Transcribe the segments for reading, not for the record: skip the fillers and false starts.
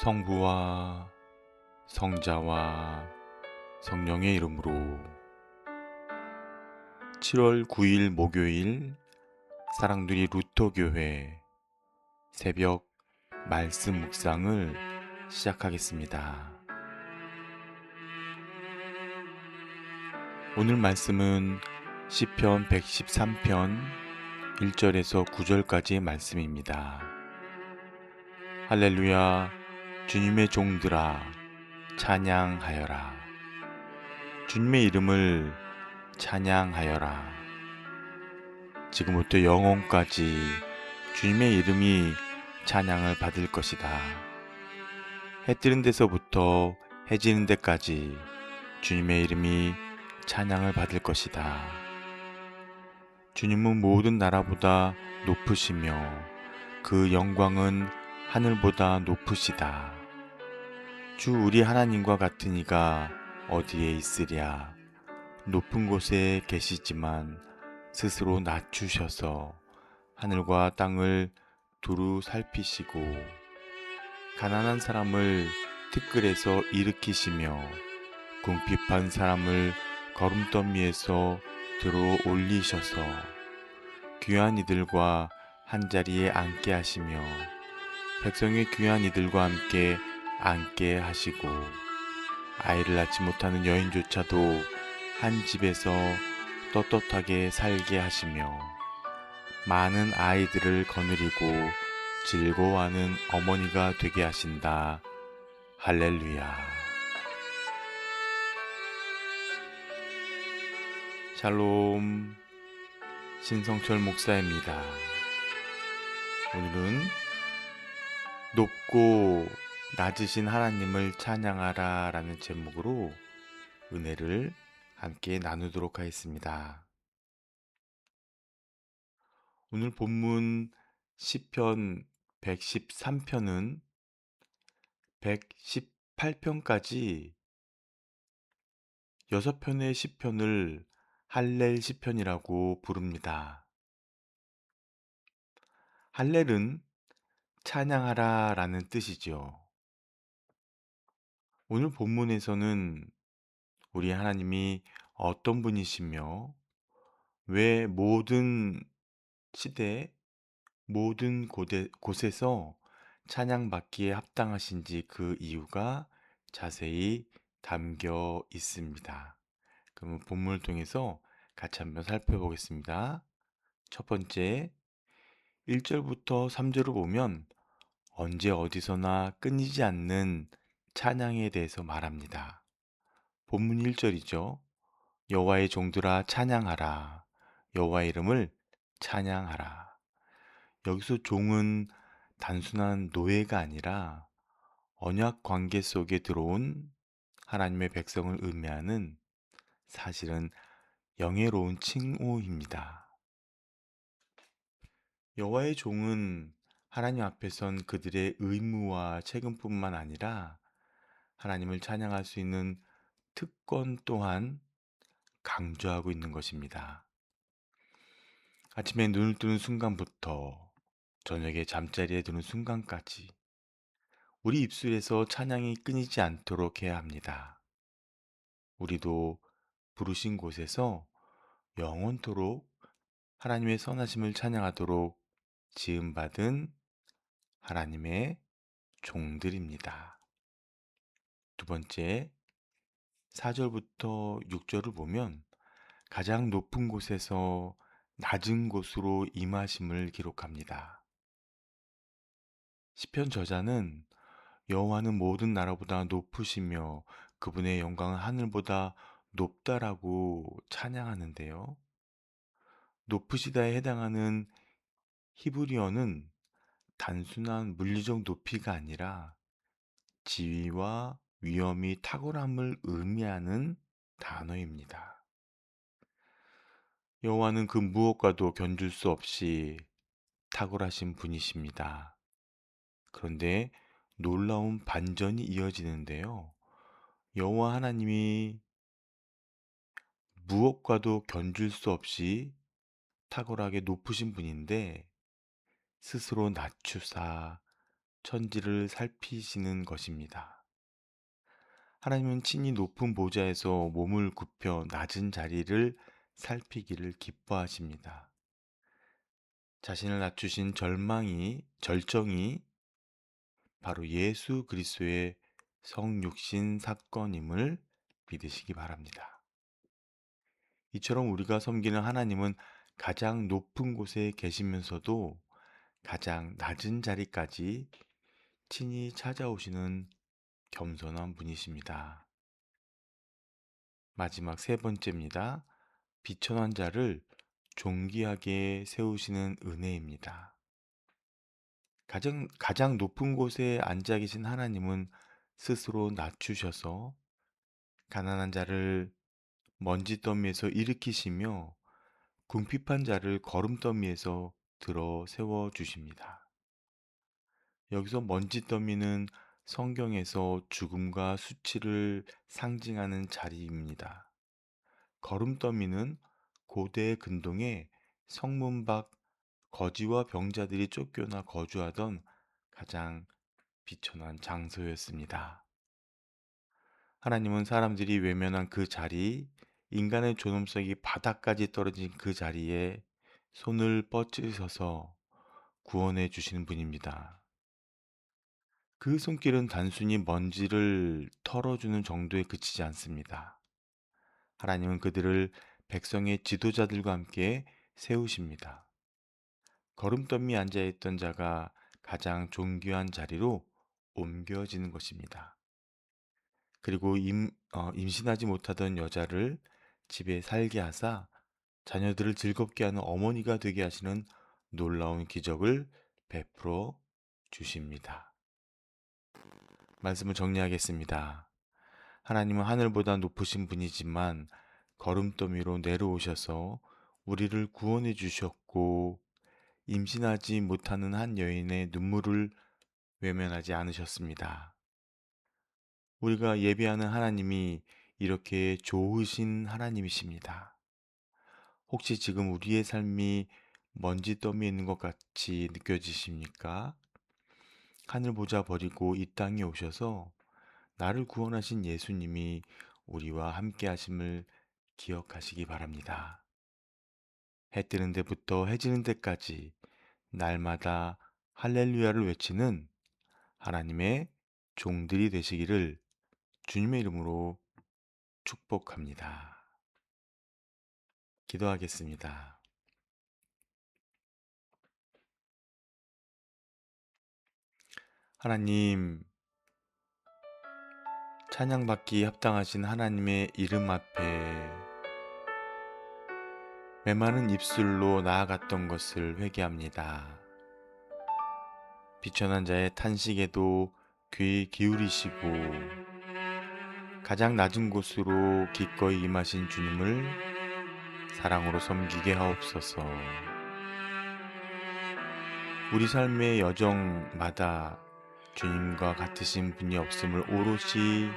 성부와 성자와 성령의 이름으로 7월 9일 목요일 사랑누리 루터교회 새벽 말씀 묵상을 시작하겠습니다. 오늘 말씀은 시편 113편 1절에서 9절까지의 말씀입니다. 할렐루야, 주님의 종들아 찬양하여라. 주님의 이름을 찬양하여라. 지금부터 영원까지 주님의 이름이 찬양을 받을 것이다. 해 뜨는 데서부터 해 지는 데까지 주님의 이름이 찬양을 받을 것이다. 주님은 모든 나라보다 높으시며 그 영광은 하늘보다 높으시다. 주 우리 하나님과 같은 이가 어디에 있으랴. 높은 곳에 계시지만 스스로 낮추셔서 하늘과 땅을 두루 살피시고 가난한 사람을 티끌에서 일으키시며 궁핍한 사람을 거름더미에서 들어 올리셔서 귀한 이들과 한자리에 앉게 하시며 백성의 귀한 이들과 함께 앉게 하시고 아이를 낳지 못하는 여인조차도 한 집에서 떳떳하게 살게 하시며 많은 아이들을 거느리고 즐거워하는 어머니가 되게 하신다. 할렐루야. 샬롬, 신성철 목사입니다. 오늘은 높고 낮으신 하나님을 찬양하라 라는 제목으로 은혜를 함께 나누도록 하겠습니다. 오늘 본문 시편 113편은 118편까지 6편의 시편을 할렐 시편이라고 부릅니다. 할렐은 찬양하라 라는 뜻이죠. 오늘 본문에서는 우리 하나님이 어떤 분이시며 왜 모든 시대, 모든 곳에서 찬양받기에 합당하신지 그 이유가 자세히 담겨 있습니다. 그러면 본문을 통해서 같이 한번 살펴보겠습니다. 첫 번째, 1절부터 3절을 보면 언제 어디서나 끊이지 않는 찬양에 대해서 말합니다. 본문 1절이죠. 여호와의 종들아 찬양하라. 여호와의 이름을 찬양하라. 여기서 종은 단순한 노예가 아니라 언약 관계 속에 들어온 하나님의 백성을 의미하는 사실은 영예로운 칭호입니다. 여호와의 종은 하나님 앞에선 그들의 의무와 책임뿐만 아니라 하나님을 찬양할 수 있는 특권 또한 강조하고 있는 것입니다. 아침에 눈을 뜨는 순간부터 저녁에 잠자리에 드는 순간까지 우리 입술에서 찬양이 끊이지 않도록 해야 합니다. 우리도 부르신 곳에서 영원토록 하나님의 선하심을 찬양하도록 지음받은 하나님의 종들입니다. 두 번째, 4절부터 6절을 보면 가장 높은 곳에서 낮은 곳으로 임하심을 기록합니다. 시편 저자는 여호와는 모든 나라보다 높으시며 그분의 영광은 하늘보다 높다라고 찬양하는데요. 높으시다에 해당하는 히브리어는 단순한 물리적 높이가 아니라 지위와 위엄이 탁월함을 의미하는 단어입니다. 여호와는 그 무엇과도 견줄 수 없이 탁월하신 분이십니다. 그런데 놀라운 반전이 이어지는데요. 여호와 하나님이 무엇과도 견줄 수 없이 탁월하게 높으신 분인데 스스로 낮추사 천지를 살피시는 것입니다. 하나님은 친히 높은 보좌에서 몸을 굽혀 낮은 자리를 살피기를 기뻐하십니다. 자신을 낮추신 절정이 바로 예수 그리스도의 성육신 사건임을 믿으시기 바랍니다. 이처럼 우리가 섬기는 하나님은 가장 높은 곳에 계시면서도 가장 낮은 자리까지 친히 찾아오시는 겸손한 분이십니다. 마지막 세 번째입니다. 비천한 자를 존귀하게 세우시는 은혜입니다. 가장 높은 곳에 앉아 계신 하나님은 스스로 낮추셔서 가난한 자를 먼지더미에서 일으키시며 궁핍한 자를 거름더미에서 들어 세워 주십니다. 여기서 먼지더미는 성경에서 죽음과 수치를 상징하는 자리입니다. 거름더미는 고대 근동에 성문 밖 거지와 병자들이 쫓겨나 거주하던 가장 비천한 장소였습니다. 하나님은 사람들이 외면한 그 자리, 인간의 존엄성이 바닥까지 떨어진 그 자리에 손을 뻗으셔서 구원해 주시는 분입니다. 그 손길은 단순히 먼지를 털어주는 정도에 그치지 않습니다. 하나님은 그들을 백성의 지도자들과 함께 세우십니다. 거름더미에 앉아있던 자가 가장 존귀한 자리로 옮겨지는 것입니다. 그리고 임신하지 못하던 여자를 집에 살게 하사 자녀들을 즐겁게 하는 어머니가 되게 하시는 놀라운 기적을 베풀어 주십니다. 말씀을 정리하겠습니다. 하나님은 하늘보다 높으신 분이지만 거름더미로 내려오셔서 우리를 구원해 주셨고 임신하지 못하는 한 여인의 눈물을 외면하지 않으셨습니다. 우리가 예배하는 하나님이 이렇게 좋으신 하나님이십니다. 혹시 지금 우리의 삶이 먼지더미에 있는 것 같이 느껴지십니까? 하늘 보자 버리고 이 땅에 오셔서 나를 구원하신 예수님이 우리와 함께 하심을 기억하시기 바랍니다. 해 뜨는 데부터 해 지는 데까지 날마다 할렐루야를 외치는 하나님의 종들이 되시기를 주님의 이름으로 축복합니다. 기도하겠습니다. 하나님, 찬양받기 합당하신 하나님의 이름 앞에 메마른 입술로 나아갔던 것을 회개합니다. 비천한 자의 탄식에도 귀 기울이시고 가장 낮은 곳으로 기꺼이 임하신 주님을 사랑으로 섬기게 하옵소서. 우리 삶의 여정마다 주님과 같으신 분이 없음을 오롯이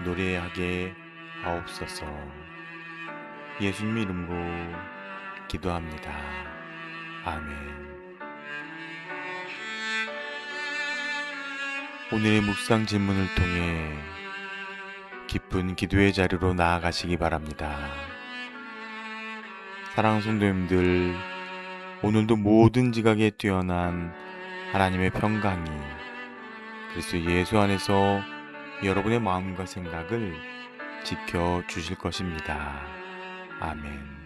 노래하게 하옵소서. 예수님 이름으로 기도합니다. 아멘. 오늘의 묵상 질문을 통해 깊은 기도의 자리로 나아가시기 바랍니다. 사랑하는 성도님들, 오늘도 모든 지각에 뛰어난 하나님의 평강이 그리스도 예수 안에서 여러분의 마음과 생각을 지켜주실 것입니다. 아멘.